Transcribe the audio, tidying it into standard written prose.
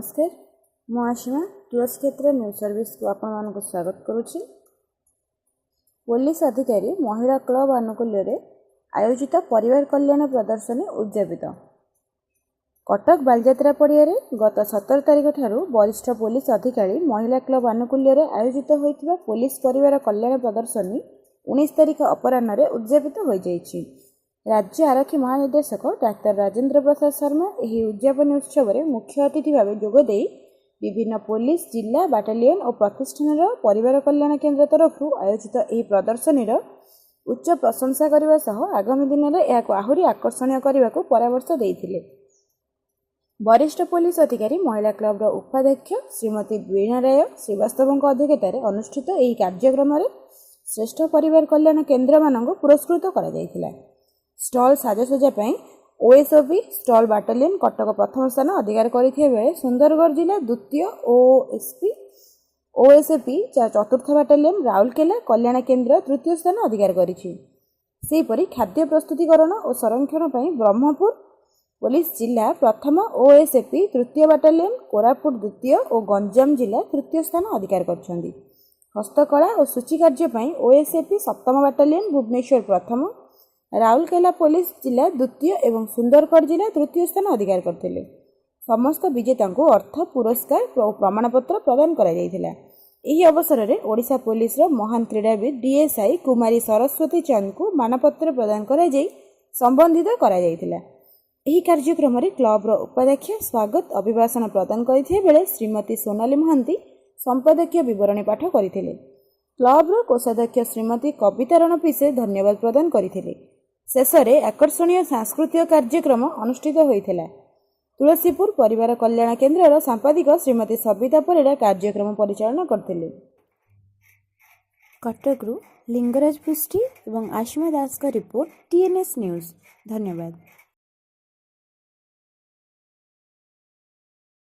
नमस्कार मु आशिमा तुलसी क्षेत्र न्यूज सर्विस को आपण मानक स्वागत करुछि। पुलिस अधिकारी महिला क्लब आनुकूल्य रे आयोजित परिवार कल्याण प्रदर्शनी उद्यापित। कटक बालजात्रा पड़िया रे गत 17 तारिख ठारू वरिष्ठ पुलिस अधिकारी महिला क्लब आनुकूल्य रे आयोजित होइतिबा पुलिस परिवार कल्याण प्रदर्शनी 19 तारिख अपराह्न रे उद्यापित हो जाइछि। राज्य आरक्षी महानिर्देशक डाक्टर राजेंद्र प्रसाद शर्मा यह उद्यापन उत्सव में मुख्य अतिथि भाव जोगदे विभिन्न पुलिस जिला बाटालियन और प्रतिष्ठान परिवार कल्याण केन्द्र तरफ आयोजित यह प्रदर्शनी उच्च प्रशंसा करने सह आगामी दिन में यह आहरी आकर्षणीय करने को परामर्श देते। वरिष्ठ पुलिस अधिकारी महिला क्लब उपाध्यक्ष श्रीमती वीणा राय श्रीवास्तव अध्यक्षतार अनुष्ठित यह कार्यक्रम श्रेष्ठ परिवार कल्याण केन्द्र मान पुरस्कृत कर स्टॉल साजसज्जा ओएसओपी स्टॉल बाटालियन कटक प्रथम स्थान अधिकार करथिबा बेले सुंदरगढ़ जिला द्वितीय ओएसएपी चतुर्थ बाटालियन राउरकेला कल्याण केन्द्र तृतीय स्थान अधिकार करिछि। सेहीपरि खाद्य प्रस्तुतिकरण और संरक्षण पर ब्रह्मपुर पुलिस जिला प्रथम ओएसएपी तृतीय बाटालियन कोरापुट द्वितीय और गंजाम जिला तृतीय स्थान अधिकार करछन्ति। हस्तकला और सूची कार्य ओएसएपी सप्तम बाटालियन भुवनेश्वर प्रथम राउरकेला पुलिस जिला द्वितीय एवं सुंदरगढ़ जिला तृतीय स्थान अधिकार करथिले। समस्त विजेता को अर्थ पुरस्कार और प्रमाणपत्र प्रदान करा जायतिला। एही अवसर में ओडिशा पुलिस महान क्रीड़ाविद डीएसआई कुमारी सरस्वती चंद को मानपत्र प्रदान करा जाय संबंधित करा जायतिला। एही कार्यक्रम में क्लब उपाध्यक्ष स्वागत अभिभाषण प्रदान करथिबा बेले श्रीमती सोनाली महांती संपादकीय विवरणी पाठ करथिले। क्लब कोषाध्यक्ष श्रीमती कविता रणपिसे धन्यवाद प्रदान करथिले। शेष में आकर्षणीय सांस्कृतिक कार्यक्रम अनुष्ठित होइथिला। तुलसीपुर परिवार कल्याण केन्द्र संपादिक श्रीमती सविता परिड़ा कार्यक्रम परिचालन करथिले। कटकरू लिंगराज पृष्टि एवं आशिमा दास का रिपोर्ट टीएनएस न्यूज। धन्यवाद।